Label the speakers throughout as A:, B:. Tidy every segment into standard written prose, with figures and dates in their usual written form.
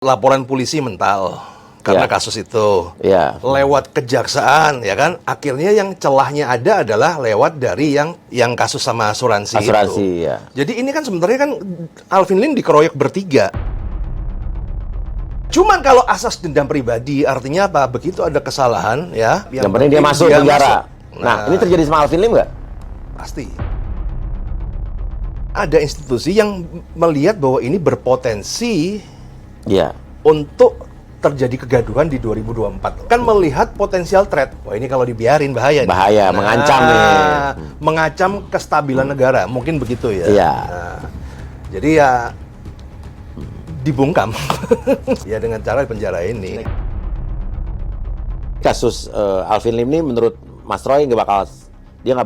A: laporan polisi mental karena kasus itu. Lewat kejaksaan, ya kan? Akhirnya yang celahnya ada adalah lewat dari yang kasus sama asuransi itu.
B: Ya.
A: Jadi ini kan sebenarnya kan Alvin Lim dikeroyok bertiga. Cuman kalau asas dendam pribadi artinya apa? Begitu ada kesalahan, ya.
B: Yang penting dia masuk penjara. Nah, ini terjadi sama Alvin Lim nggak?
A: Pasti. Ada institusi yang melihat bahwa ini berpotensi untuk terjadi kegaduhan di 2024. Kan melihat potensial threat. Wah, ini kalau dibiarin bahaya.
B: Bahaya, mengancam nih.
A: Mengancam kestabilan negara. Mungkin begitu ya. Nah, jadi ya dibungkam. Ya dengan cara penjara ini.
B: Kasus Alvin Lim ini menurut Mas Roy nggak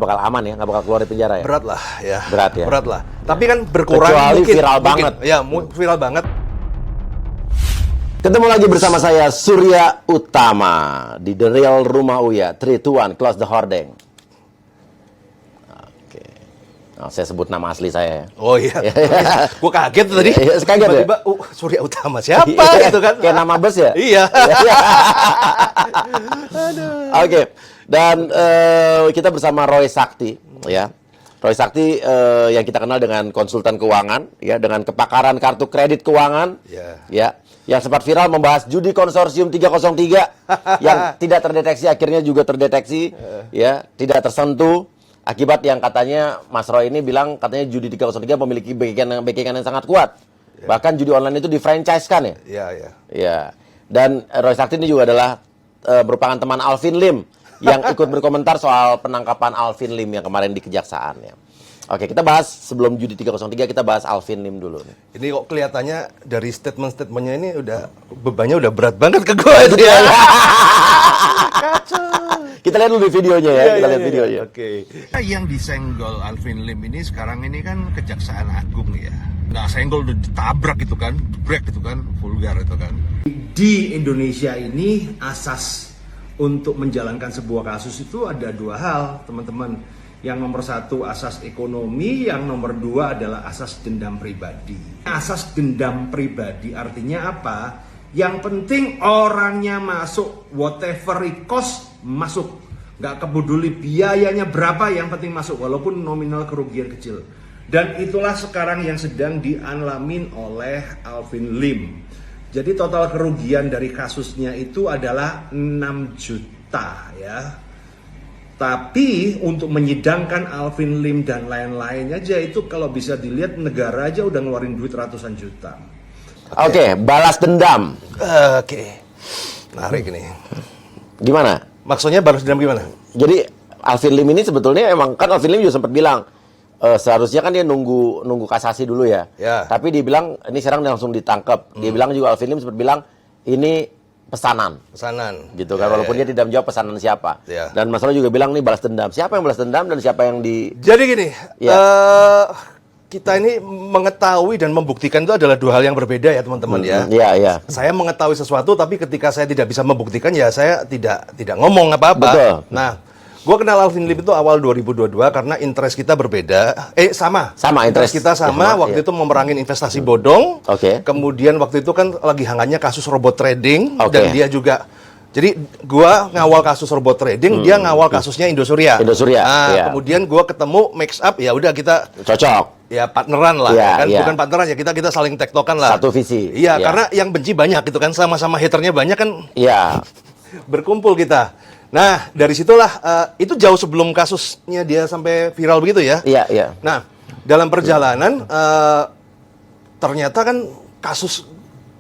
B: bakal aman ya, nggak bakal keluar dari penjara ya?
A: Berat lah ya.
B: Berat ya?
A: Berat lah. Tapi kan berkurang.
B: Kecuali viral banget.
A: Ya, viral banget.
B: Ketemu lagi bersama saya Surya Utama di The Real Rumah Uya. 3, 2, 1, close the hordeng. Oke. Nah, saya sebut nama asli saya.
A: Oh iya. Gue kaget tadi.
B: Kaget
A: tiba-tiba, Surya Utama siapa gitu kan?
B: Kayak nama bus ya?
A: Iya.
B: Oke. Dan kita bersama Roy Sakti, ya. Roy Sakti yang kita kenal dengan konsultan keuangan, ya, dengan kepakaran kartu kredit keuangan, ya, yang sempat viral membahas judi konsorsium 303 yang tidak terdeteksi akhirnya juga terdeteksi, ya, tidak tersentuh akibat yang katanya Mas Roy ini bilang katanya judi 303 memiliki backingan yang sangat kuat, bahkan judi online itu di-franchise-kan ya. Ya. Dan Roy Sakti ini juga adalah merupakan teman Alvin Lim yang ikut berkomentar soal penangkapan Alvin Lim yang kemarin di kejaksaan ya. Oke, kita bahas sebelum judi 303 kita bahas Alvin Lim dulu nih.
A: Ini kok kelihatannya dari statement-statementnya ini udah bebannya udah berat banget ke gue itu ya. Kacau.
B: Kita lihat dulu videonya ya, kita lihat videonya.
A: Oke. Yang disenggol Alvin Lim ini sekarang ini kan Kejaksaan Agung ya. Nah, senggol udah ditabrak itu kan, break itu kan, vulgar itu kan. Di Indonesia ini asas untuk menjalankan sebuah kasus itu ada dua hal, teman-teman. Yang nomor satu asas ekonomi, yang nomor dua adalah asas dendam pribadi. Asas dendam pribadi artinya apa? Yang penting orangnya masuk, whatever it cost, masuk. Nggak peduli biayanya berapa, yang penting masuk, walaupun nominal kerugian kecil. Dan itulah sekarang yang sedang dialamin oleh Alvin Lim. Jadi total kerugian dari kasusnya itu adalah 6 juta ya. Tapi untuk menyidangkan Alvin Lim dan lain-lain aja itu kalau bisa dilihat negara aja udah ngeluarin duit ratusan juta.
B: Oke, balas dendam.
A: Oke. Menarik ini.
B: Gimana?
A: Maksudnya balas dendam gimana?
B: Jadi Alvin Lim ini sebetulnya emang kan Alvin Lim juga sempat bilang seharusnya kan dia nunggu kasasi dulu ya. Tapi dia bilang ini sekarang langsung ditangkap. Dia bilang juga Alvin Lim sempat bilang ini pesanan gitu kan, walaupun dia tidak menjawab pesanan siapa. Dan Mas Roy juga bilang nih balas dendam. Siapa yang balas dendam dan siapa yang di...
A: Jadi gini, kita ini mengetahui dan membuktikan itu adalah dua hal yang berbeda ya teman-teman ya. Saya mengetahui sesuatu tapi ketika saya tidak bisa membuktikan ya saya tidak ngomong apa-apa. Nah, gue kenal Alvin Lim itu awal 2022 karena interest kita berbeda. Sama interest kita sama. Waktu itu memerangin investasi bodong. Kemudian waktu itu kan lagi hangatnya kasus robot trading dan dia juga. Jadi gue ngawal kasus robot trading, dia ngawal kasusnya Indosuria. Nah, kemudian gue ketemu mix up, ya udah kita
B: cocok.
A: Ya partneran lah, kan bukan partneran ya kita saling tektokan lah.
B: Satu visi.
A: Iya, karena yang benci banyak gitu kan, sama-sama haternya banyak kan. Berkumpul kita. Nah, dari situlah itu jauh sebelum kasusnya dia sampai viral begitu ya. Nah, dalam perjalanan ternyata kan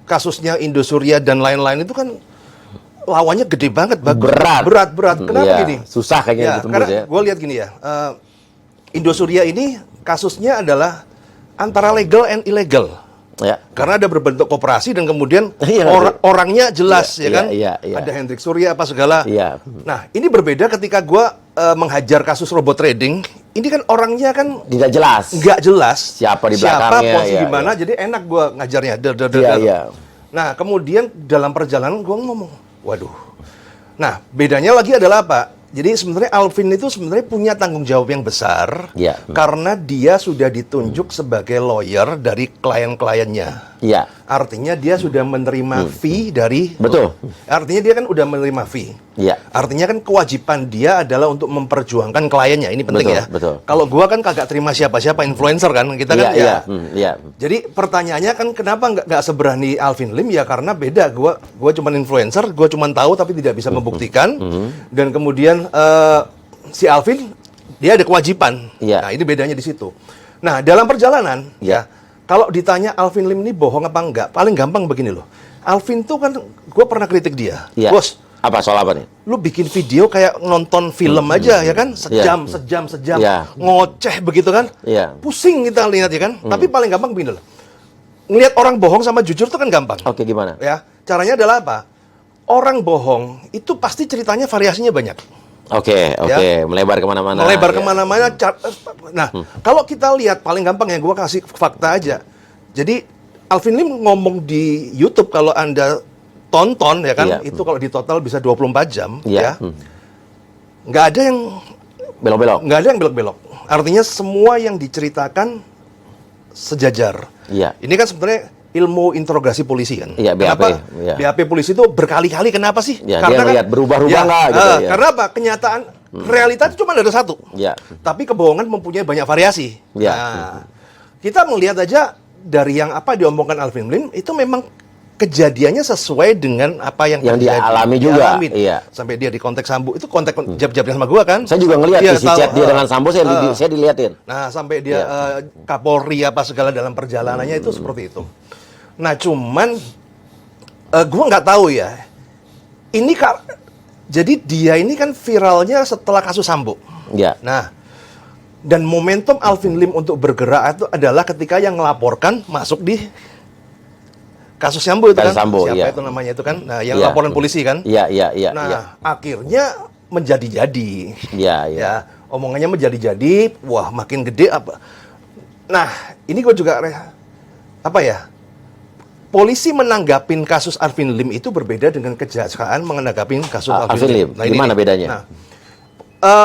A: kasusnya Indosuria dan lain-lain itu kan lawannya gede banget, berat. Kenapa gini?
B: Susah kayaknya ditembus
A: karena gue lihat gini ya, Indosuria ini kasusnya adalah antara legal and illegal. Karena ada berbentuk koperasi dan kemudian orangnya jelas kan. Ada Hendrik Surya apa segala. Nah, ini berbeda ketika gue menghajar kasus robot trading. Ini kan orangnya kan
B: tidak jelas.
A: Nggak jelas.
B: Siapa di belakangnya.
A: Posisi di mana. Jadi enak gue ngajarnya. Nah, kemudian dalam perjalanan gue ngomong, waduh. Nah, bedanya lagi adalah apa? Jadi sebenarnya Alvin itu sebenarnya punya tanggung jawab yang besar karena dia sudah ditunjuk sebagai lawyer dari klien-kliennya.
C: artinya dia sudah menerima fee dari...
B: Betul.
C: Artinya dia kan udah menerima fee.
B: Iya.
C: Artinya kan kewajiban dia adalah untuk memperjuangkan kliennya. Ini penting
B: Betul,
C: ya.
B: betul.
C: Kalau gua kan kagak terima siapa-siapa influencer kan. Kita kan ya.
B: Iya.
C: Jadi pertanyaannya kan kenapa nggak seberani Alvin Lim ya, karena beda. Gua cuman influencer, gua cuman tahu tapi tidak bisa membuktikan. Dan kemudian si Alvin dia ada kewajiban.
B: Iya.
C: Nah, ini bedanya di situ. Nah, dalam perjalanan ya, kalau ditanya Alvin Lim ini bohong apa enggak, paling gampang begini loh. Alvin tuh kan gua pernah kritik dia.
B: Iya.
C: Bos,
B: Apa soal apa nih?
C: lu bikin video kayak nonton film aja ya kan, sejam
B: Iya.
C: ngoceh begitu kan, pusing kita lihat ya kan. Tapi paling gampang begini loh, ngelihat orang bohong sama jujur tuh kan gampang.
B: Oke, gimana?
C: Ya, caranya adalah apa? Orang bohong itu pasti ceritanya variasinya banyak.
B: Oke, melebar kemana-mana.
C: Melebar kemana-mana. Nah, kalau kita lihat paling gampang ya, gua kasih fakta aja. Jadi Alvin Lim ngomong di YouTube, kalau Anda tonton ya kan, itu kalau di total bisa 24 jam ya. Nggak ada yang
B: belok-belok.
C: Nggak ada yang belok-belok. Artinya semua yang diceritakan sejajar.
B: Iya.
C: Ini kan sebenarnya ilmu interogasi polisi kan.
B: Iya, BAP.
C: Kenapa
B: Iya.
C: BAP polisi itu berkali-kali, kenapa sih?
B: Ya,
C: Karena
B: dia lihat berubah-ubah nggak gitu ya.
C: Karena apa? Kenyataan realita itu cuma ada satu.
B: Iya.
C: Tapi kebohongan mempunyai banyak variasi.
B: Iya.
C: Nah, kita melihat aja dari yang apa diomongkan Alvin Lim itu memang kejadiannya sesuai dengan apa yang
B: dia alami juga. Iya.
C: Sampai dia di kontak Sambo, itu kontak jab-jabnya sama gua kan.
B: Saya juga ngelihat isi chat dia dengan Sambo, saya diliatin.
C: Nah, sampai dia Kapolri apa segala dalam perjalanannya itu seperti itu. Nah, cuman gua nggak tahu ya. Ini jadi dia ini kan viralnya setelah kasus Sambo.
B: Iya.
C: Nah, dan momentum Alvin Lim untuk bergerak itu adalah ketika yang melaporkan masuk di kasus Sambo itu kan.
B: Sambo,
C: siapa
B: iya.
C: itu namanya itu kan? Nah, yang laporan polisi kan?
B: Iya.
C: Nah, akhirnya menjadi-jadi.
B: Iya.
C: Ya, omongannya menjadi-jadi, wah makin gede apa. Nah, ini gue juga apa ya? Polisi menanggapin kasus Alvin Lim itu berbeda dengan kejaksaan menanggapi kasus Alvin Lim.
B: Nah, gimana bedanya?
C: Nah,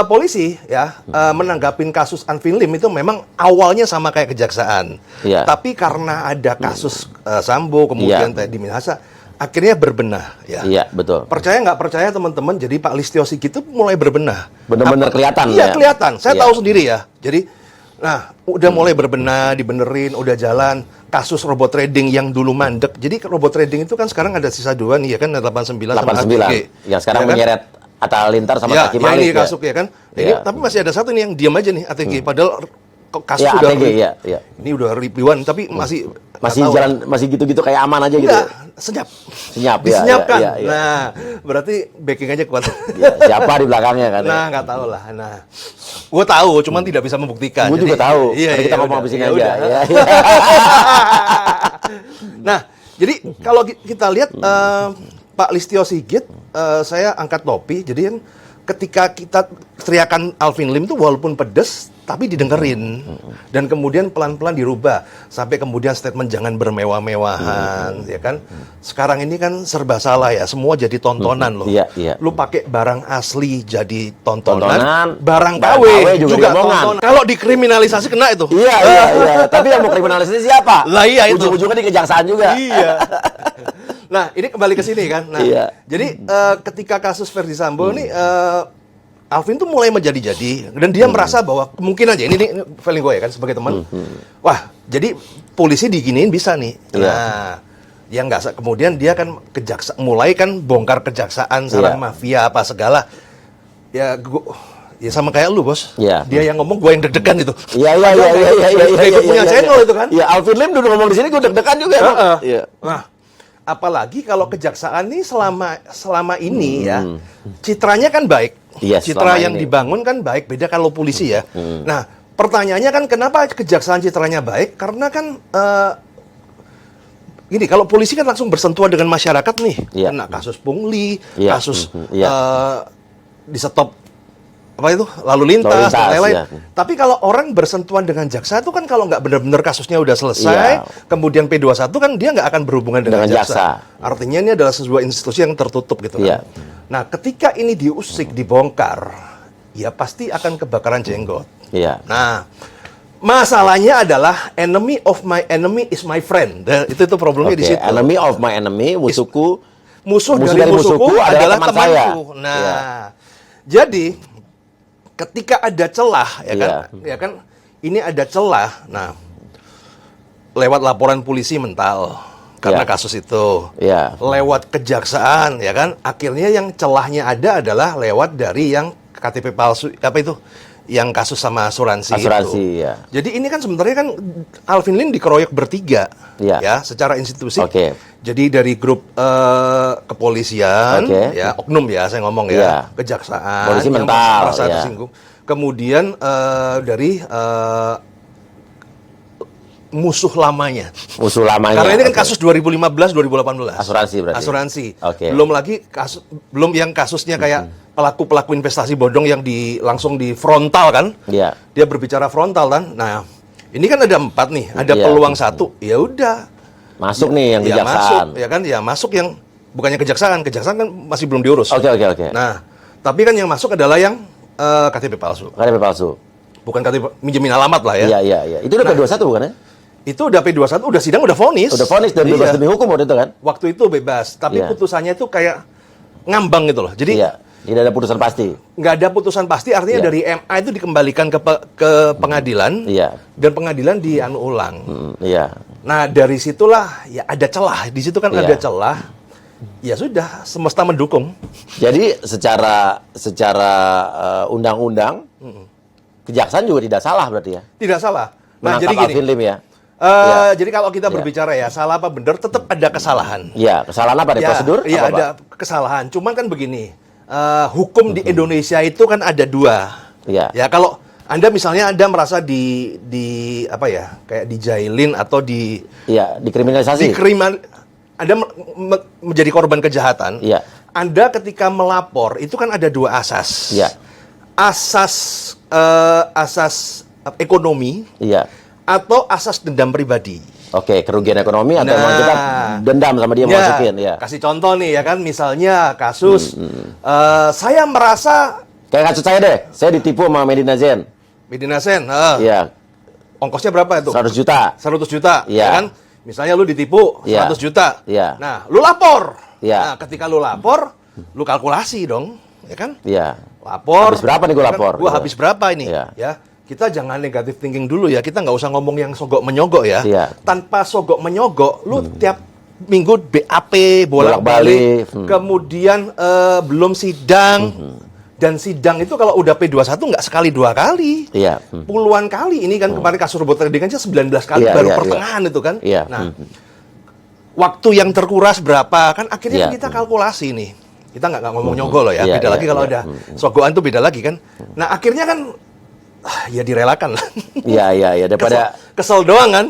C: polisi ya menanggapin kasus Alvin Lim itu memang awalnya sama kayak kejaksaan.
B: Iya.
C: Tapi karena ada kasus Sambo kemudian Teddy Minahasa, akhirnya berbenah ya.
B: Iya, betul.
C: Percaya nggak percaya teman-teman, jadi Pak Listio Sigit itu mulai berbenah.
B: Benar-benar kelihatan
C: Iya,
B: ya.
C: kelihatan. Saya tahu sendiri ya. Jadi nah, udah mulai berbenah, dibenerin, udah jalan. Kasus robot trading yang dulu mandek. Jadi robot trading itu kan sekarang ada sisa 2 nih ya kan, 89 sama
B: 89. Yang sekarang
C: ya kan?
B: menyeret Atta Halilintar sama
C: Ya,
B: Kaki
C: ya
B: Malik
C: ini kasuk ya kan. Ini tapi masih ada satu nih yang diam aja nih, ATG. Padahal kasus
B: Ya,
C: udah
B: ATG, ya.
C: Ini udah ribuan tapi masih
B: jalan, masih gitu-gitu kayak aman aja gitu.
C: Enggak, senyap.
B: Senyap,
C: disenyapkan.
B: ya.
C: Nah, berarti backing aja kuat.
B: Ya, siapa di belakangnya kan?
C: Nah, nggak tahu lah. Nah, gue tahu, cuman tidak bisa membuktikan.
B: Gue juga tahu.
C: Iya,
B: Tapi kita ngomong habis ini aja.
C: Udah.
B: Ya.
C: Nah, jadi kalau kita lihat Pak Listio Sigit, saya angkat topi. Jadi kan ketika kita teriakan Alvin Lim itu walaupun pedes, tapi didengerin. Dan kemudian pelan-pelan dirubah. Sampai kemudian statement jangan bermewah-mewahan, ya kan. Sekarang ini kan serba salah ya, semua jadi tontonan loh.
B: Iya.
C: Lu pakai barang asli jadi tontonan, barang
B: KW
C: KW juga tontonan. Kalau dikriminalisasi kena itu.
B: Iya. Tapi yang mau kriminalisasi siapa?
C: Lah iya itu.
B: Ujung-ujungnya di kejaksaan juga.
C: Iya. Nah, ini kembali ke sini kan. Nah, jadi ketika kasus Verdi Sambo nih Alvin tuh mulai menjadi-jadi dan dia merasa bahwa mungkin aja ini feeling gue ya kan sebagai teman. Wah, jadi polisi diginiin bisa nih. Nah, yang nggak kemudian dia kan mulai kan bongkar kejaksaan, sarang mafia apa segala. Ya sama kayak lu, Bos.
B: Iya.
C: Dia yang ngomong, gue yang deg-degan itu.
B: Iya.
C: Ikut punya channel itu kan.
B: Iya, Alvin Lim dulu ngomong di sini gue deg-degan juga. Iya.
C: Nah, apalagi kalau kejaksaan ini selama ini ya, citranya kan baik.
B: Yes,
C: citra yang dibangun kan baik, beda kalau polisi ya. Nah, pertanyaannya kan kenapa kejaksaan citranya baik? Karena kan gini, kalau polisi kan langsung bersentuhan dengan masyarakat nih. Kena kasus pungli, kasus di stop apa itu lalu lintas dan lain-lain. Tapi kalau orang bersentuhan dengan jaksa itu kan kalau nggak benar-benar kasusnya udah selesai, kemudian P21 kan dia nggak akan berhubungan dengan jaksa. Artinya ini adalah sebuah institusi yang tertutup gitu kan. Nah, ketika ini diusik, dibongkar, ya pasti akan kebakaran jenggot. Nah, Masalahnya adalah enemy of my enemy is my friend. Dan itu problemnya di
B: Oke,
C: situ.
B: enemy of my enemy, musuh
C: Dari musuhku adalah
B: teman
C: temanku.
B: saya.
C: Nah,
B: Iya.
C: jadi ketika ada celah,
B: Iya.
C: ya kan, ini ada celah. Nah, lewat laporan polisi mental karena
B: Iya.
C: kasus itu,
B: Iya.
C: lewat kejaksaan, ya kan, akhirnya yang celahnya ada adalah lewat dari yang KTP palsu, apa itu, yang kasus sama asuransi itu.
B: Ya.
C: Jadi ini kan sebenarnya kan Alvin Lim dikeroyok bertiga,
B: Iya.
C: ya, secara institusi.
B: Oke.
C: Jadi dari grup kepolisian,
B: Oke.
C: ya, oknum ya, saya ngomong ya,
B: Iya.
C: kejaksaan,
B: Polisi
C: yang
B: mental,
C: merasa
B: ya.
C: tersinggung. Kemudian dari musuh lamanya.
B: Musuh lamanya.
C: Karena ini kan
B: oke.
C: kasus 2015-2018.
B: Asuransi berarti.
C: Asuransi.
B: Oke.
C: Belum lagi belum yang kasusnya kayak pelaku-pelaku investasi bodong yang langsung di frontal kan.
B: Iya.
C: Dia berbicara frontal kan. Nah, ini kan ada 4 nih, ada
B: Iya.
C: peluang 1. Ya udah.
B: Masuk nih yang
C: Ya
B: kejaksaan.
C: masuk, ya kan? Ya masuk yang bukannya kejaksaan kan masih belum diurus.
B: Oke.
C: Nah, tapi kan yang masuk adalah yang KTP palsu.
B: KTP palsu.
C: Bukan KTP minjemin alamat lah ya.
B: Iya. Itu udah P21 bukan ya?
C: Itu udah P21, udah sidang, udah vonis.
B: Udah vonis dan bebas
C: Iya.
B: demi hukum waktu itu kan?
C: Waktu itu bebas, tapi
B: Iya.
C: putusannya itu kayak ngambang gitu loh. Jadi
B: Iya. Tidak ada putusan pasti.
C: nggak ada putusan pasti, artinya
B: Iya.
C: dari MA itu dikembalikan ke pengadilan,
B: Iya.
C: dan pengadilan dianu ulang.
B: Iya.
C: Nah, dari situlah ya ada celah. Di situ kan
B: Iya.
C: ada celah. Ya sudah, semesta mendukung.
B: Jadi secara undang-undang kejaksaan juga tidak salah berarti ya.
C: Tidak salah. Nah,
B: Menangkap
C: jadi gini.
B: Alvin Lim ya.
C: Eh, Jadi kalau kita
B: Iya.
C: berbicara ya salah apa benar, tetap ada kesalahan.
B: Iya, kesalahan apa di
C: Ya,
B: prosedur?
C: iya
B: Apa,
C: ada
B: Pak?
C: kesalahan. Cuman kan begini, hukum di Indonesia itu kan ada 2.
B: Iya.
C: Ya kalau Anda misalnya Anda merasa di apa ya, kayak dijailin atau
B: Iya, dikriminalisasi.
C: Anda menjadi korban kejahatan.
B: Iya.
C: Anda ketika melapor itu kan ada 2 asas.
B: Iya.
C: Asas ekonomi
B: Iya.
C: atau asas dendam pribadi.
B: Oke, kerugian ekonomi atau emang kita dendam sama dia masukin ya.
C: Kasih contoh nih ya kan, misalnya kasus saya merasa
B: Kayak kasus saya deh, saya ditipu sama Medina Zen.
C: Medina Sen,
B: Iya,
C: ongkosnya berapa itu?
B: 100 juta.
C: 100 juta,
B: Iya.
C: ya kan? Misalnya lu ditipu
B: Iya.
C: 100 juta.
B: Iya.
C: Nah, lu lapor.
B: Iya.
C: Nah, ketika lu lapor, lu kalkulasi dong, ya kan?
B: Iya.
C: Lapor.
B: Habis berapa nih gua
C: ya kan?
B: lapor?
C: Gua
B: Iya.
C: habis berapa ini?
B: Iya.
C: Ya. Kita jangan negatif thinking dulu ya. Kita nggak usah ngomong yang sogok menyogok ya.
B: Iya.
C: Tanpa sogok menyogok, lu tiap minggu BAP bolak-balik,
B: Bolak-balik.
C: kemudian belum sidang. Dan sidang itu kalau udah P21 nggak sekali 2 kali.
B: Iya.
C: Puluhan kali. Ini kan kemarin kasus robot trading aja 19 kali,
B: Iya,
C: baru
B: iya,
C: pertengahan itu kan.
B: Iya.
C: Nah, waktu yang terkuras berapa? Kan akhirnya
B: Iya.
C: kita kalkulasi nih. Kita nggak ngomong nyogok loh ya.
B: Iya,
C: Beda
B: iya,
C: lagi kalau
B: iya.
C: ada sogokan tuh beda lagi kan. Nah, akhirnya kan ya direlakan lah.
B: Iya. Daripada
C: Kesel doang kan.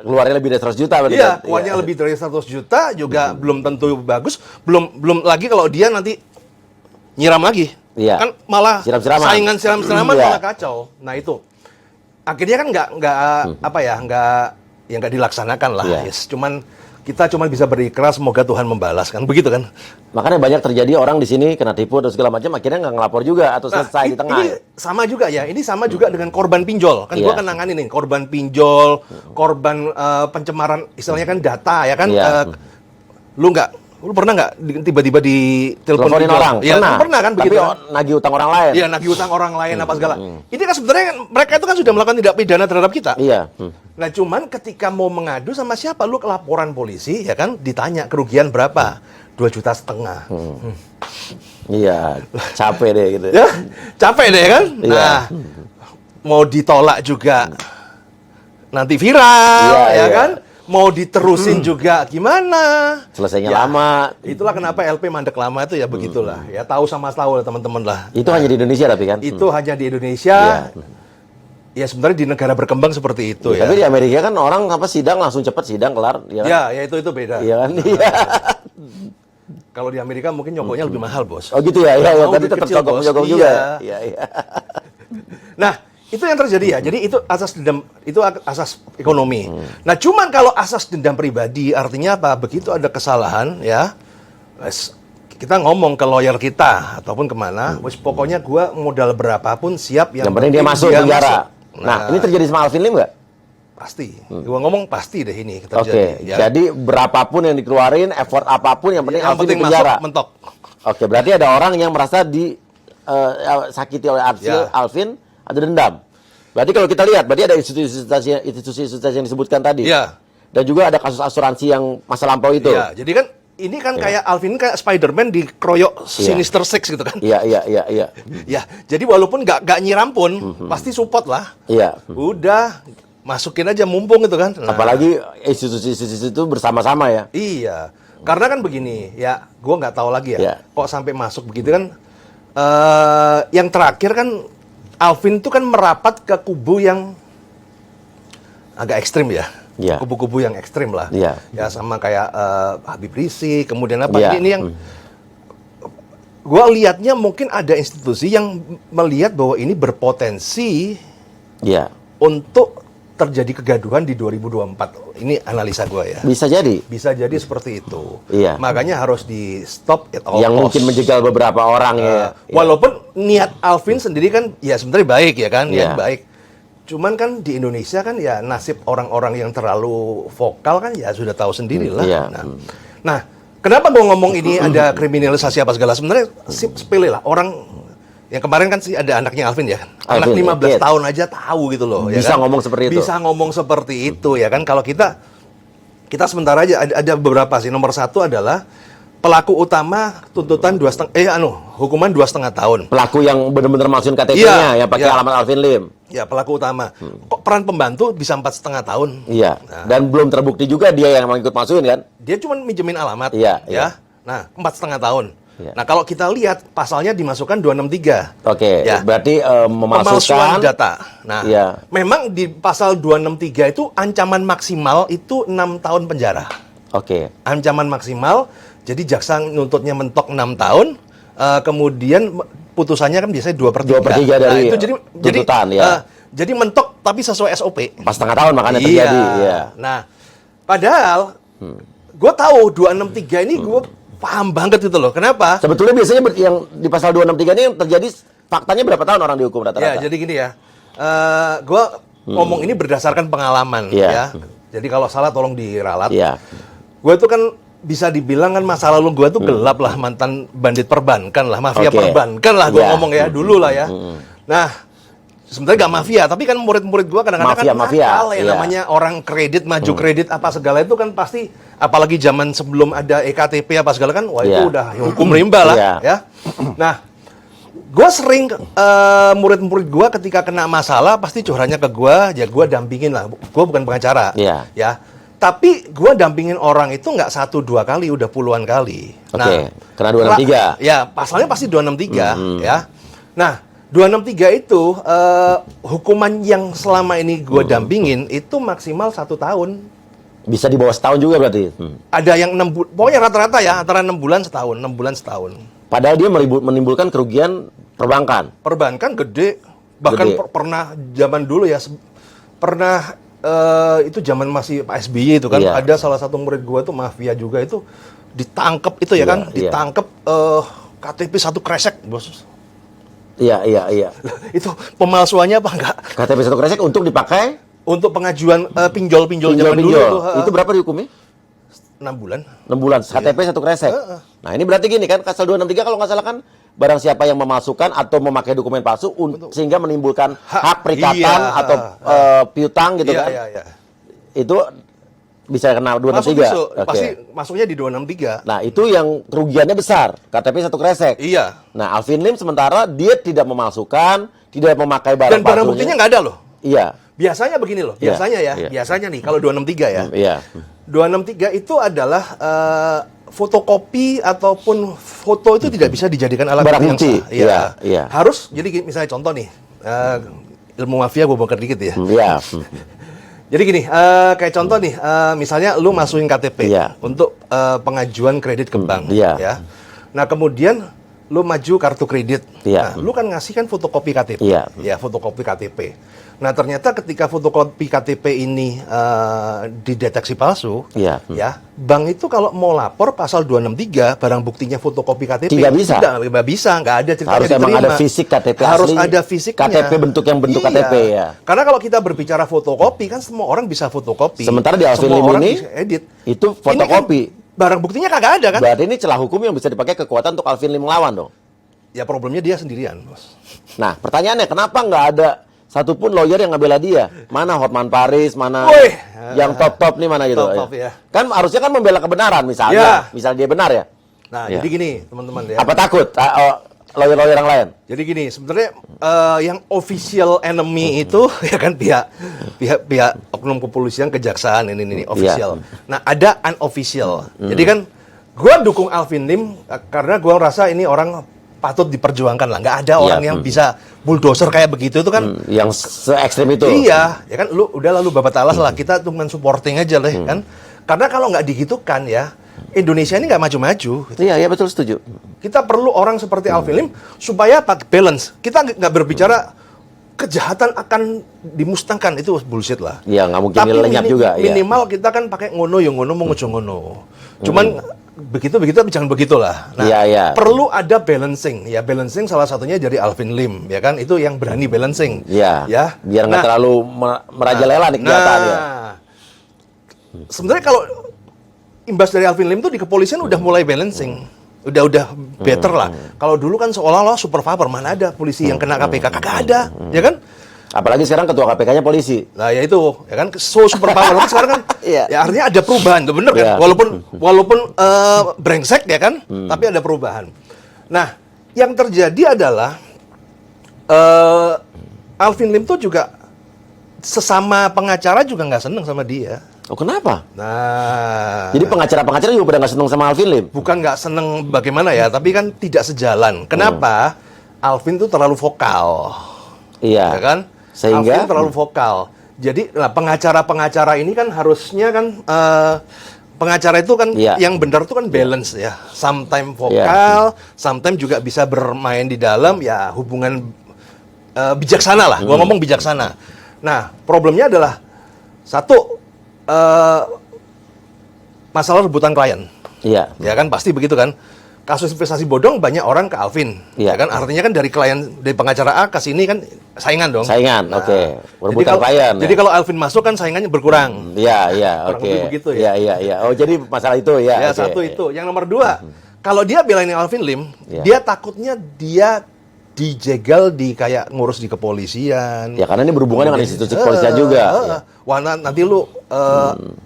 B: keluarnya lebih dari 100 juta berarti
C: Iya,
B: kan?
C: keluarnya lebih dari 100 juta juga belum tentu bagus. Belum lagi kalau dia nanti nyiram lagi.
B: Iya.
C: Kan malah
B: Siram-siraman.
C: saingan siram-siraman
B: Iya.
C: malah kacau. Nah, itu. Akhirnya kan nggak dilaksanakan lah.
B: Iya.
C: Yes, kita cuma bisa berikhlas, semoga Tuhan membalas kan. Begitu kan?
B: Makanya banyak terjadi orang di sini kena tipu atau segala macam akhirnya nggak ngelapor juga atau selesai di tengah.
C: Ini sama juga ya. Ini sama juga dengan korban pinjol. Kan
B: Iya.
C: gua kan nanganin nih korban pinjol, korban pencemaran istilahnya kan data ya kan.
B: Iya.
C: Lu pernah nggak tiba-tiba di telepon
B: Teleponin
C: pinjol?
B: orang,
C: Iya, pernah kan begitu.
B: Tapi
C: Kan?
B: nagih utang orang lain.
C: Iya, nagih utang orang lain apa segala. Ini kan sebenarnya kan mereka itu kan sudah melakukan tindak pidana terhadap kita.
B: Iya.
C: Nah, cuman ketika mau mengadu sama siapa, lu ke laporan polisi ya kan, ditanya kerugian berapa? 2,5 juta.
B: Iya, capek deh gitu.
C: Ya, capek deh kan?
B: Iya.
C: Nah, mau ditolak juga nanti viral,
B: Iya,
C: ya
B: iya.
C: kan? Mau diterusin juga gimana?
B: Selesainya
C: Ya,
B: lama.
C: Itulah kenapa LP mandek lama itu ya begitulah. Ya tahu sama tahu lah teman-teman lah.
B: Itu hanya di Indonesia tapi kan?
C: Itu hanya di Indonesia.
B: Iya.
C: Ya sebenarnya di negara berkembang seperti itu ya.
B: Tapi di Amerika kan orang sidang langsung cepet sidang kelar. Ya, kan?
C: Ya itu beda.
B: Iya kan? Iya.
C: Kalau di Amerika mungkin nyogoknya lebih mahal, Bos.
B: Oh gitu ya,
C: Nggak
B: iya,
C: mau
B: tapi
C: duit
B: tetap
C: kecil, Bos.
B: sogok juga.
C: Iya.
B: Iya.
C: Nah, itu yang terjadi ya. Jadi itu asas dendam, itu asas ekonomi. Nah, cuman kalau asas dendam pribadi artinya apa? Begitu ada kesalahan ya, kita ngomong ke lawyer kita ataupun kemana, wes pokoknya gua modal berapapun siap.
B: Yang penting dia masuk penjara. Nah, ini terjadi sama Alvin Lim nggak?
C: Pasti. Gua ngomong pasti deh ini
B: Oke,
C: terjadi. Ya.
B: jadi berapapun yang dikeluarin, effort apapun, yang penting
C: Yang
B: Alvin
C: penting
B: di penjara.
C: masuk mentok.
B: Oke, berarti ada orang yang merasa sakiti oleh
C: Ya.
B: Alvin, ada dendam. Berarti kalau kita lihat, berarti ada institusi-institusi yang disebutkan tadi.
C: Ya.
B: Dan juga ada kasus asuransi yang masa lampau itu.
C: Ya, jadi kan ini kan kayak Alvin kayak Spider-Man dikeroyok Sinister Six gitu kan.
B: Iya.
C: Ya, jadi walaupun nggak nyiram pun, pasti support lah.
B: Iya.
C: Udah, masukin aja mumpung gitu kan. Nah,
B: Apalagi institusi-institusi itu bersama-sama ya.
C: iya, karena kan begini, ya, gua nggak tahu lagi ya,
B: Iya.
C: kok sampai masuk begitu kan. Yang terakhir kan Alvin itu kan merapat ke kubu yang agak ekstrim ya.
B: Iya.
C: Kubu-kubu yang ekstrim lah.
B: Iya.
C: Ya sama kayak Habib Rizik, kemudian apa
B: Iya.
C: ini yang gua lihatnya mungkin ada institusi yang melihat bahwa ini berpotensi
B: Iya.
C: untuk terjadi kegaduhan di 2024. Ini analisa gua ya.
B: Bisa jadi.
C: Bisa jadi seperti itu.
B: Iya.
C: Makanya harus di stop at all
B: Yang
C: cost.
B: mungkin menjegal beberapa orang ya. Iya.
C: Walaupun niat Alvin sendiri kan ya sebenarnya baik ya kan,
B: Iya.
C: niat baik. Cuman kan di Indonesia kan ya nasib orang-orang yang terlalu vokal kan ya sudah tahu sendiri lah.
B: Iya.
C: Nah, kenapa gue ngomong ini ada kriminalisasi apa segala? Sebenarnya sepele lah. Orang yang kemarin kan sih ada anaknya Alvin ya kan. Anak
B: Alvin,
C: 15
B: yes.
C: tahun aja tahu gitu loh. ya
B: Bisa
C: kan?
B: ngomong seperti itu.
C: Bisa ngomong seperti itu ya kan. Kalau kita sementara aja ada beberapa sih. Nomor satu adalah pelaku utama tuntutan hukuman 2,5 tahun.
B: Pelaku yang benar-benar masukin KTP-nya
C: Iya,
B: yang pakai
C: iya.
B: alamat Alvin Lim.
C: Ya pelaku utama. Kok peran pembantu bisa 4,5 tahun?
B: Iya.
C: Nah.
B: Dan belum terbukti juga dia yang ikut masukin kan?
C: Dia cuma minjemin alamat.
B: Iya,
C: ya.
B: iya.
C: Nah, 4,5 tahun.
B: Iya.
C: Nah, kalau kita lihat pasalnya dimasukkan 263.
B: Oke,
C: Ya.
B: berarti
C: Pemalsuan
B: memasukkan
C: data. Nah,
B: Iya.
C: memang di pasal 263 itu ancaman maksimal itu 6 tahun penjara.
B: Oke.
C: Ancaman maksimal, jadi jaksa nuntutnya mentok 6 tahun, kemudian putusannya kan biasanya 2/3.
B: 2/3 dari
C: itu
B: tuntutan, ya.
C: jadi mentok tapi sesuai SOP.
B: 4,5 tahun makanya terjadi. Iya.
C: Nah, padahal gue tahu 263 ini gue paham banget gitu loh. Kenapa?
B: Sebetulnya biasanya yang di pasal 263 ini yang terjadi faktanya berapa tahun orang dihukum
C: Ya,
B: rata-rata?
C: jadi gini ya. Gue ngomong ini berdasarkan pengalaman
B: Iya.
C: ya. Jadi kalau salah tolong diralat.
B: Iya.
C: Gue tuh kan bisa dibilang kan masa lalu gue tuh gelap lah, mantan bandit perbankan lah, mafia
B: Oke.
C: perbankan lah gue
B: Iya.
C: ngomong ya dulu lah ya. Nah, sebenarnya gak mafia, tapi kan murid-murid gue kadang-kadang kan
B: Mafia,
C: nakal ya,
B: iya.
C: namanya orang kredit, maju kredit apa segala itu kan pasti, apalagi zaman sebelum ada EKTP apa segala kan, wah
B: Iya.
C: itu udah hukum rimba lah
B: Iya.
C: ya. Nah, gue sering murid-murid gue ketika kena masalah pasti curhatnya ke gue, ya gue dampingin lah. Gue bukan pengacara,
B: Iya.
C: ya. Tapi gue dampingin orang itu nggak 1-2 kali, udah puluhan kali.
B: Oke, kena 263.
C: Ya, pasalnya pasti 263, ya. Nah, 263 itu hukuman yang selama ini gue dampingin itu maksimal 1 tahun.
B: Bisa di bawah setahun juga berarti.
C: Ada yang 6 bulan, pokoknya rata-rata ya antara 6 bulan setahun, 6 bulan setahun.
B: Padahal dia menimbulkan kerugian perbankan.
C: Perbankan gede, bahkan
B: Gede.
C: pernah zaman dulu ya, pernah itu zaman masih Pak SBY itu kan,
B: Iya.
C: ada salah satu murid gua tuh mafia juga itu ditangkep itu ya
B: Iya,
C: kan,
B: iya.
C: ditangkep KTP 1 kresek, bos.
B: Iya.
C: Itu pemalsuannya apa enggak?
B: KTP 1 kresek untuk dipakai
C: Untuk pengajuan pinjol-pinjol zaman dulu
B: pinjol.
C: tuh,
B: Itu berapa dihukumnya?
C: 6 bulan.
B: 6 bulan. KTP 1 kresek. Nah, ini berarti gini kan, pasal 263 kalau nggak salah kan, barang siapa yang memasukkan atau memakai dokumen palsu sehingga menimbulkan hak perikatan
C: iya,
B: atau piutang gitu kan.
C: Iya.
B: Itu bisa kena 263.
C: Masuk,
B: Oke.
C: pasti masuknya di 263.
B: Nah, itu yang kerugiannya besar. KTP 1 kresek.
C: Iya.
B: Nah, Alvin Lim sementara dia tidak memasukkan, tidak memakai barang
C: Dan barang
B: palsunya.
C: buktinya nggak ada loh.
B: Iya.
C: Biasanya begini loh,
B: Iya,
C: biasanya ya,
B: iya.
C: biasanya nih kalau 263 ya.
B: Iya.
C: 263 itu adalah fotokopi ataupun foto itu tidak bisa dijadikan alat
B: Barang
C: yang
B: bukti.
C: sah. Iya.
B: Iya.
C: Harus, jadi misalnya contoh nih, ilmu mafia gue bongkar dikit ya.
B: Iya.
C: Jadi gini, kayak contoh nih, misalnya lu masukin KTP
B: Iya.
C: untuk pengajuan kredit ke bank,
B: iya.
C: ya. Nah kemudian lu maju kartu kredit.
B: Iya.
C: Nah, lu kan ngasih kan fotokopi KTP.
B: Iya.
C: Ya, fotokopi KTP. Nah, ternyata ketika fotokopi KTP ini dideteksi palsu,
B: Iya.
C: ya, bank itu kalau mau lapor pasal 263 barang buktinya fotokopi KTP
B: Tidak bisa.
C: Nggak bisa, nggak ada ceritanya
B: Harus emang
C: diterima.
B: ada fisik KTP
C: Harus
B: asli.
C: ada fisiknya.
B: KTP bentuk yang bentuk
C: Iya.
B: KTP ya.
C: Karena kalau kita berbicara fotokopi kan semua orang bisa fotokopi.
B: Sementara di Alvin
C: Semua
B: Lim
C: orang
B: ini,
C: bisa edit.
B: itu
C: Ini
B: fotokopi.
C: kan barang buktinya kagak ada kan?
B: Berarti ini celah hukum yang bisa dipakai kekuatan untuk Alvin Lim melawan dong.
C: Ya problemnya dia sendirian, Bos.
B: Nah, pertanyaannya kenapa nggak ada satupun lawyer yang ngebela dia? Mana Hotman Paris, mana
C: Woi.
B: yang top-top nih mana gitu.
C: Top-top, ya.
B: Kan harusnya kan membela kebenaran misalnya.
C: Ya.
B: Misalnya dia benar ya.
C: Nah,
B: Ya.
C: jadi gini, teman-teman ya.
B: Apa takut lawyer-lawyer yang lain?
C: Jadi gini, sebenarnya yang official enemy itu ya kan pihak oknum kepolisian, kejaksaan ini official. Nah, ada unofficial. Jadi kan gua dukung Alvin Lim karena gua rasa ini orang patut diperjuangkan lah. Nggak ada orang yang bisa bulldozer kayak begitu itu kan.
B: Yang se-ekstrim itu.
C: Iya, ya kan lu udah lalu babat alas lah, kita cuma supporting aja lah kan. Karena kalau nggak digitukan ya, Indonesia ini nggak maju-maju.
B: Iya, betul, setuju.
C: Kita perlu orang seperti Alvin Lim supaya balance. Kita nggak berbicara kejahatan akan dimusnahkan, itu bullshit lah.
B: Iya, nggak mungkin
C: Tapi
B: lenyap juga. Iya.
C: minimal kita kan pakai ngono yang ngono mengujo ngono. Cuman begitu tapi jangan begitulah. Nah,
B: Iya.
C: perlu ada balancing. Ya balancing salah satunya dari Alvin Lim, ya kan? Itu yang berani balancing.
B: Iya.
C: Ya.
B: Biar nggak terlalu merajalela nih kejahatan ya.
C: Sebenarnya kalau imbas dari Alvin Lim tuh di kepolisian udah mulai balancing. Udah better lah. Kalau dulu kan seolah-olah super power, mana ada polisi yang kena KPK, kagak ada, ya kan?
B: Apalagi sekarang ketua KPK-nya polisi.
C: Nah, ya itu, ya kan, so super power. Tapi sekarang kan,
B: Iya.
C: ya artinya ada perubahan, tuh bener kan?
B: Iya.
C: Walaupun brengsek ya kan, tapi ada perubahan. Nah, yang terjadi adalah Alvin Lim tuh juga sesama pengacara juga nggak seneng sama dia.
B: Oh, kenapa?
C: Nah,
B: Jadi pengacara-pengacara juga pada nggak seneng sama Alvin Lim?
C: bukan nggak seneng bagaimana ya, tapi kan tidak sejalan. Kenapa? Alvin tuh terlalu vokal,
B: Iya.
C: ya kan?
B: Sehingga
C: Alvin terlalu vokal. Jadi pengacara-pengacara ini kan harusnya kan pengacara itu kan
B: Iya.
C: yang benar tuh kan balance ya. Sometimes vokal, sometimes juga bisa bermain di dalam ya hubungan bijaksana lah. Gua ngomong bijaksana. Nah, problemnya adalah satu masalah rebutan klien.
B: Iya.
C: Ya kan pasti begitu kan. Kasus investasi bodong banyak orang ke Alvin.
B: Iya.
C: Ya kan artinya kan dari pengacara A ke sini kan saingan dong.
B: Saingan,
C: Nah,
B: oke.
C: Jadi
B: Rebutan
C: kalau,
B: klien,
C: jadi
B: ya.
C: kalau Alvin masuk kan saingannya berkurang.
B: Iya,
C: Kurang
B: oke.
C: lebih begitu ya.
B: Iya. Oh, jadi masalah itu ya.
C: Ya,
B: oke.
C: satu itu. Yang nomor dua, kalau dia belain Alvin Lim,
B: Iya.
C: dia takutnya dia dijegal di kayak ngurus di kepolisian.
B: Ya, karena ini berhubungan dengan institusi kepolisian juga. Iya.
C: Wah, nanti lu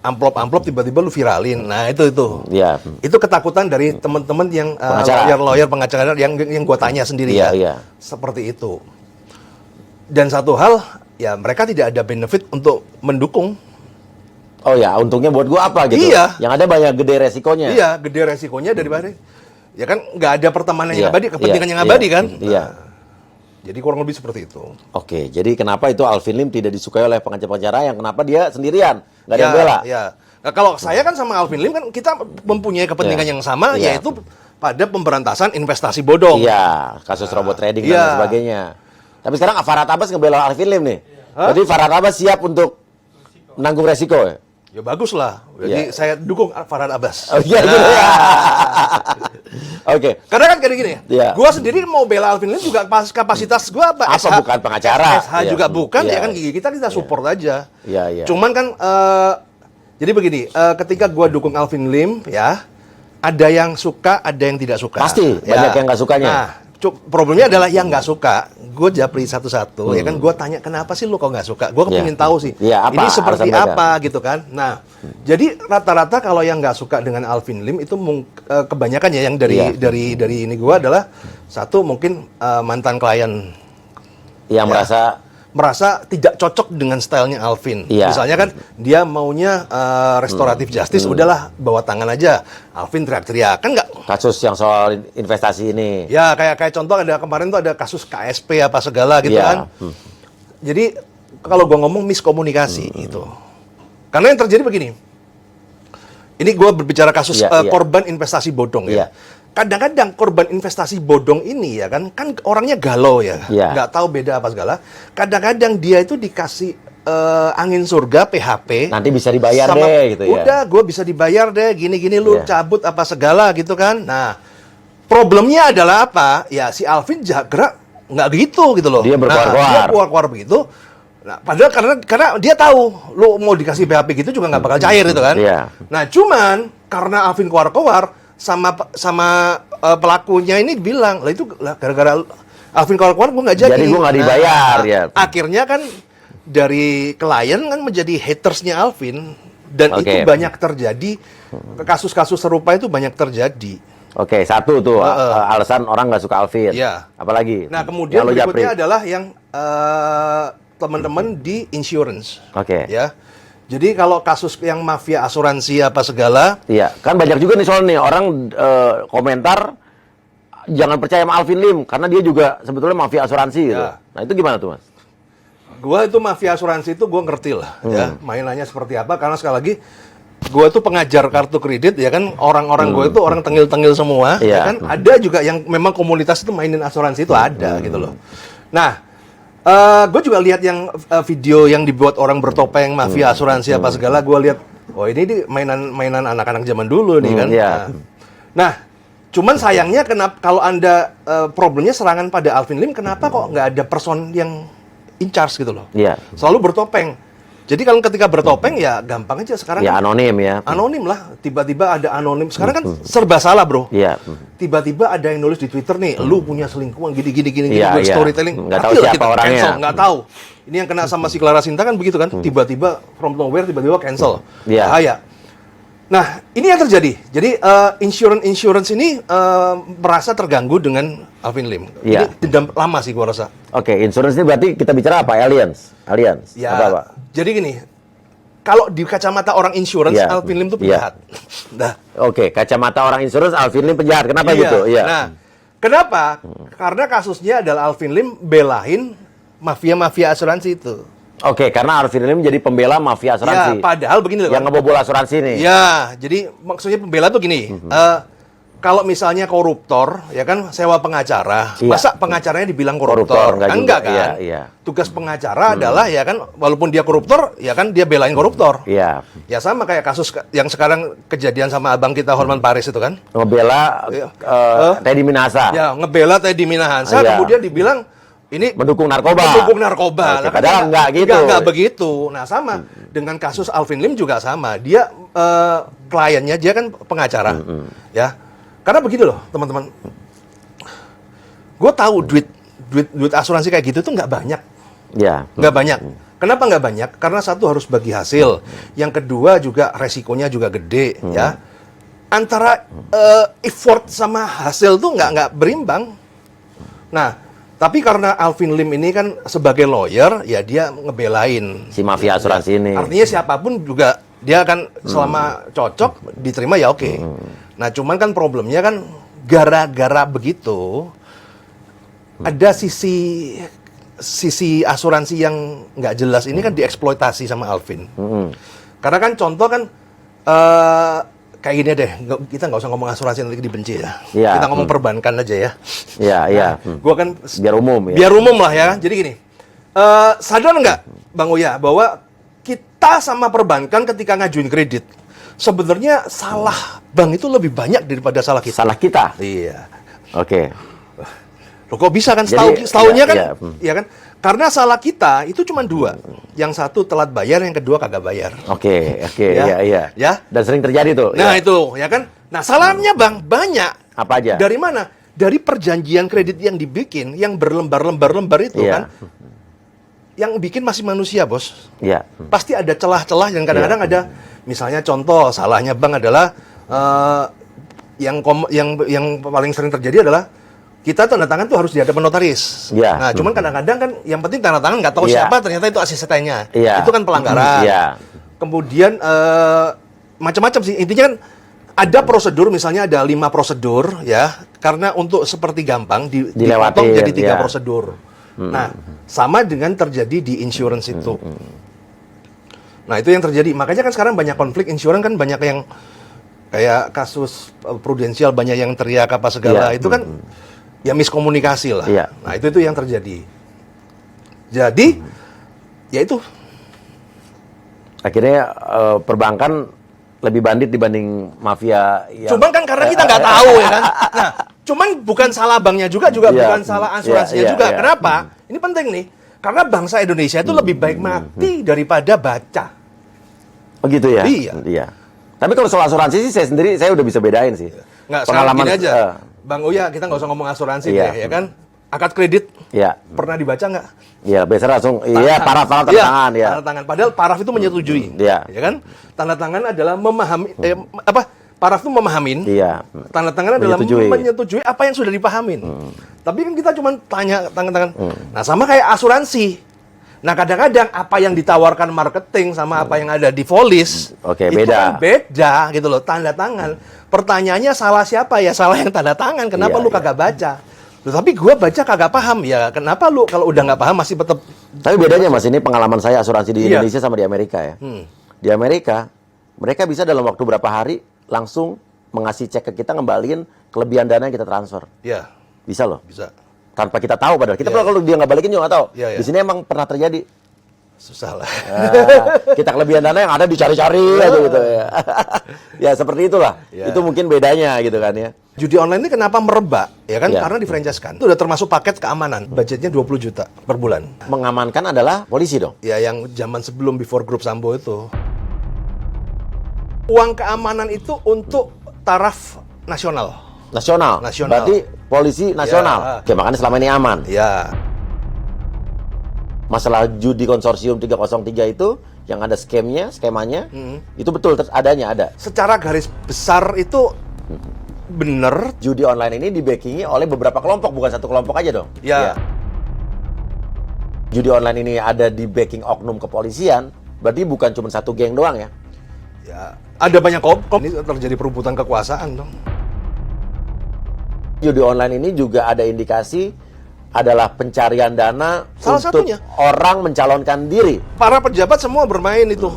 C: amplop tiba-tiba lu viralin. Nah, itu.
B: Iya.
C: Itu ketakutan dari teman-teman yang
B: Pengacara.
C: lawyer pengacara yang gua tanya sendiri
B: Iya,
C: ya.
B: iya.
C: Seperti itu. Dan satu hal, ya mereka tidak ada benefit untuk mendukung.
B: Oh ya, untungnya buat gua apa gitu?
C: Iya.
B: Yang ada banyak gede resikonya.
C: Iya, gede resikonya daripada ya kan nggak ada pertemanan yang
B: Iya,
C: abadi, kepentingan
B: iya,
C: yang abadi
B: iya,
C: kan.
B: iya.
C: Nah, jadi kurang lebih seperti itu.
B: Oke, jadi kenapa itu Alvin Lim tidak disukai oleh pengacara-pengacara yang kenapa dia sendirian? Nggak ada
C: Ya,
B: yang bela?
C: ya. Nah, kalau saya kan sama Alvin Lim kan kita mempunyai kepentingan
B: Iya.
C: yang sama,
B: Iya.
C: yaitu pada pemberantasan investasi bodong.
B: Iya, kasus robot trading dan
C: Iya.
B: lain sebagainya. Tapi sekarang Farhad Abbas ngebela Alvin Lim nih. Jadi Farhad Abbas siap untuk menanggung resiko ya?
C: Ya bagus lah. Jadi
B: Iya.
C: saya dukung Farhad Abbas.
B: Oh iya, gitu ya. Oke.
C: Karena kan kayak gini,
B: Iya.
C: gua sendiri mau bela Alvin Lim juga kapasitas gua apa?
B: Apa bukan pengacara?
C: SH
B: Iya.
C: juga bukan,
B: Iya.
C: ya kan kita support aja.
B: Iya.
C: Cuman kan jadi begini, ketika gua dukung Alvin Lim ya, ada yang suka, ada yang tidak suka.
B: Pasti,
C: Ya.
B: banyak yang nggak sukanya.
C: Nah, problemnya adalah yang nggak suka. Gue japri satu-satu, ya kan gue tanya kenapa sih lu kok nggak suka? Gue kepingin tahu sih.
B: Iya, apa
C: ini seperti
B: alasan mereka?
C: apa gitu kan? Nah, jadi rata-rata kalau yang nggak suka dengan Alvin Lim itu kebanyakan ya yang
B: Iya.
C: dari ini gue adalah satu mungkin mantan klien
B: Yang
C: merasa tidak cocok dengan stylenya Alvin.
B: Iya.
C: Misalnya kan dia maunya restoratif justice, udahlah bawa tangan aja. Alvin teriak-teriak kan nggak.
B: kasus yang soal investasi ini.
C: Ya kayak contoh ada kemarin tuh ada kasus KSP apa segala gitu
B: Iya.
C: kan. Jadi kalau gua ngomong miskomunikasi itu. Karena yang terjadi begini. Ini gua berbicara kasus
B: Iya, iya.
C: korban investasi bodong
B: Iya.
C: ya. kadang-kadang korban investasi bodong ini ya kan orangnya galau ya, nggak tahu beda apa segala. Kadang-kadang dia itu dikasih angin surga PHP.
B: Nanti bisa dibayar deh gitu ya.
C: Udah, gue bisa dibayar deh, gini-gini lu cabut apa segala gitu kan. Nah, problemnya adalah apa? Ya si Alvin gerak nggak gitu loh.
B: Dia berkuar-kuar.
C: Dia keluar-keluar begitu. Nah, padahal karena dia tahu lu mau dikasih PHP gitu juga nggak bakal cair gitu kan. Nah, cuman karena Alvin keluar-keluar sama pelakunya ini bilang, lah itu gara-gara Alvin keluar-keluar gue nggak jadi.
B: Jadi gue nggak dibayar ya.
C: Akhirnya kan dari klien kan menjadi hatersnya Alvin dan itu banyak terjadi, kasus-kasus serupa itu banyak terjadi.
B: Oke, satu tuh alasan orang nggak suka Alvin. Apalagi?
C: Nah kemudian berikutnya adalah yang teman-teman di insurance. Ya. Jadi kalau kasus yang mafia asuransi apa segala.
B: Iya, kan banyak juga nih soal nih orang komentar jangan percaya sama Alvin Lim karena dia juga sebetulnya mafia asuransi gitu. Nah itu gimana tuh Mas?
C: Gua itu mafia asuransi itu gue ngerti lah ya mainannya seperti apa karena sekali lagi gue itu pengajar kartu kredit ya kan orang-orang gue itu orang tengil-tengil semua ya kan ada juga yang memang komunitas itu mainin asuransi itu ada gitu loh. Nah gue juga lihat yang video yang dibuat orang bertopeng mafia asuransi apa segala, gue lihat oh ini mainan anak-anak zaman dulu nih kan. Nah cuman sayangnya kenapa kalau anda problemnya serangan pada Alvin Lim, kenapa kok nggak ada person yang in charge gitu loh. Selalu bertopeng. Jadi kalau ketika bertopeng ya gampang aja sekarang.
B: Ya anonim ya.
C: Anonim lah. Tiba-tiba ada anonim. Sekarang kan serba salah bro. Tiba-tiba ada yang nulis di Twitter nih, lu punya selingkuhan gini, storytelling.
B: Nggak tahu siapa orangnya.
C: Cancel, nggak tahu. Ini yang kena sama si Clara Sinta kan begitu kan. Tiba-tiba from nowhere tiba-tiba cancel. Bahaya. Nah, ini yang terjadi. Jadi insurance ini merasa terganggu dengan Alvin Lim. Ini dendam lama sih gua rasa.
B: Oke, insurance ini berarti kita bicara apa? Alliance.
C: Ya,
B: apa?
C: Jadi gini, kalau di kacamata orang insurance, Alvin Lim itu penjahat. Nah.
B: Oke, kacamata orang insurance, Alvin Lim penjahat. Kenapa gitu?
C: Nah, kenapa? Karena kasusnya adalah Alvin Lim belain mafia-mafia asuransi itu.
B: Oke, karena Alvin Lim jadi pembela mafia asuransi.
C: Ya, padahal begini loh.
B: Yang ngebobol asuransi nih.
C: Ya, jadi maksudnya pembela tuh gini. Kalau misalnya koruptor, ya kan sewa pengacara. Masa pengacaranya dibilang koruptor? Enggak kan? Tugas pengacara adalah ya kan, walaupun dia koruptor, ya kan dia belain koruptor. Ya sama kayak kasus yang sekarang kejadian sama abang kita Horman Paris itu kan.
B: Ngebela Teddy Minahasa.
C: Ya, ngebela Teddy Minahasa, kemudian dibilang ini
B: mendukung narkoba.
C: Oke,
B: padahal enggak gitu.
C: Enggak begitu. Nah, sama dengan kasus Alvin Lim juga sama. Dia kliennya dia kan pengacara. Ya. Karena begitu loh, teman-teman. Gue tahu duit asuransi kayak gitu tuh nggak banyak. Nggak banyak. Kenapa nggak banyak? Karena satu harus bagi hasil. Yang kedua juga resikonya juga gede, ya. Antara effort sama hasil tuh nggak berimbang. Nah, tapi karena Alvin Lim ini kan sebagai lawyer, ya dia ngebelain
B: si mafia asuransi ini.
C: Artinya siapapun juga dia kan selama cocok diterima ya oke. Nah cuman kan problemnya kan gara-gara begitu ada sisi asuransi yang nggak jelas ini kan dieksploitasi sama Alvin. Karena kan contoh kan kayak gini deh, kita nggak usah ngomong asuransi nanti dibenci ya. Kita ngomong perbankan aja ya. Gua kan
B: biar umum ya.
C: Biar umum lah ya. Jadi gini, sadar nggak Bang Uya bahwa kita sama perbankan ketika ngajuin kredit sebenarnya salah bank itu lebih banyak daripada salah kita.
B: Salah kita?
C: Iya.
B: Oke.
C: Loh kok bisa kan? Setahunya kan? Ya kan? Karena salah kita itu cuma dua. Yang satu telat bayar, yang kedua kagak bayar.
B: Oke.
C: Ya.
B: Dan sering terjadi tuh.
C: Nah itu, ya kan? Nah salahnya bang banyak.
B: Apa aja?
C: Dari mana? Dari perjanjian kredit yang dibikin, yang berlembar-lembar itu kan. Yang bikin masih manusia, bos. Pasti ada celah-celah dan kadang-kadang ada, misalnya contoh salahnya bank adalah yang paling sering terjadi adalah kita tanda tangan tuh harus di hadapan notaris. Nah, cuman kadang-kadang kan yang penting tanda tangan nggak tahu siapa, ternyata itu asistennya. Itu kan pelanggaran. Kemudian macam-macam sih. Intinya kan ada prosedur, misalnya ada 5 prosedur ya, karena untuk seperti gampang dipotong jadi 3 prosedur. Nah, sama dengan terjadi di insurance itu. Nah, itu yang terjadi. Makanya kan sekarang banyak konflik insurance kan banyak yang Kayak kasus prudensial banyak yang teriak apa segala, itu kan ya miskomunikasi lah.
B: Iya.
C: Nah, itu yang terjadi. Jadi ya itu.
B: Akhirnya perbankan lebih bandit dibanding mafia yang...
C: Cuman kan karena kita nggak tahu ya kan. Nah, cuman bukan salah banknya juga
B: Iya.
C: bukan salah asuransinya
B: Iya,
C: juga.
B: iya.
C: Kenapa? Ini penting nih. Karena bangsa Indonesia itu lebih baik mati daripada baca.
B: Oh gitu ya?
C: Iya.
B: Tapi kalau soal asuransi sih saya udah bisa bedain sih.
C: Nggak, sekarang gini aja. Bang Uya, kita nggak usah ngomong asuransi
B: Iya.
C: deh, ya kan? Akad kredit,
B: Iya.
C: pernah dibaca nggak?
B: Iya, biasanya langsung paraf tanda tangan ya.
C: Tanda tangan. Padahal paraf itu menyetujui.
B: Iya.
C: Ya kan? Tanda tangan adalah memahami paraf itu memahamin.
B: Iya.
C: Tanda tangan adalah
B: Menyetujui.
C: menyetujui apa yang sudah dipahamin. Tapi kan kita cuma tanya tangan-tangan. Nah, sama kayak asuransi. Nah, kadang-kadang apa yang ditawarkan marketing sama apa yang ada di polis
B: Oke,
C: itu
B: beda.
C: kan beda gitu loh, tanda tangan. Pertanyaannya salah siapa? Ya salah yang tanda tangan. Kenapa
B: Iya,
C: lu kagak baca? Loh, tapi gua baca kagak paham. Ya kenapa lu kalau udah nggak paham masih tetap.
B: Tapi bedanya Mas, ini pengalaman saya asuransi di
C: Iya.
B: Indonesia sama di Amerika ya. Di Amerika, mereka bisa dalam waktu berapa hari langsung mengasih cek ke kita, ngembaliin kelebihan dana yang kita transfer.
C: Ya,
B: Bisa loh.
C: bisa.
B: Tanpa kita tahu padahal. Kita
C: Iya.
B: kalau dia nggak balikin juga nggak tahu.
C: Iya, iya.
B: Di sini emang pernah terjadi.
C: Susah lah.
B: Kita kelebihan dana yang ada dicari-cari aja gitu ya. Ya seperti itulah.
C: Iya.
B: Itu mungkin bedanya gitu kan ya.
C: Judi online ini kenapa merebak? Ya kan
B: Iya.
C: karena di-franchise-kan. Itu udah termasuk paket keamanan. Budgetnya 20 juta per bulan.
B: Mengamankan adalah polisi dong.
C: Ya yang zaman sebelum before grup Sambo itu. Uang keamanan itu untuk taraf nasional.
B: Nasional.
C: Nasional.
B: Berarti polisi nasional.
C: Ya.
B: Oke, makanya selama ini aman.
C: Ya.
B: Masalah judi konsorsium 303 itu yang ada skemanya, itu betul adanya ada.
C: Secara garis besar itu bener.
B: Judi online ini dibackingi oleh beberapa kelompok, bukan satu kelompok aja dong.
C: Ya.
B: Iya. Judi online ini ada di backing oknum kepolisian, berarti bukan cuma satu geng doang ya.
C: Ya. Ada banyak kelompok. Ini terjadi perebutan kekuasaan dong.
B: Judi online ini juga ada indikasi adalah pencarian dana
C: Salah
B: untuk
C: satunya.
B: orang mencalonkan diri.
C: Para pejabat semua bermain itu.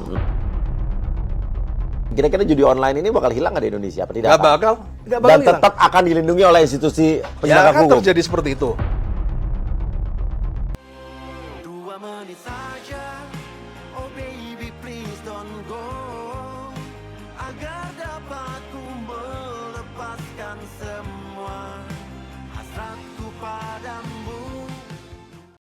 B: Kira-kira judi online ini bakal hilang nggak di Indonesia? Apa tidak?
C: Nggak bakal. Nggak bakal
B: Dan
C: hilang.
B: tetap akan dilindungi oleh institusi
C: Ya
B: penegak
C: kan
B: hukum.
C: terjadi seperti itu.
D: 2 menit saja, oh baby please don't go, agar dapat ku melepaskan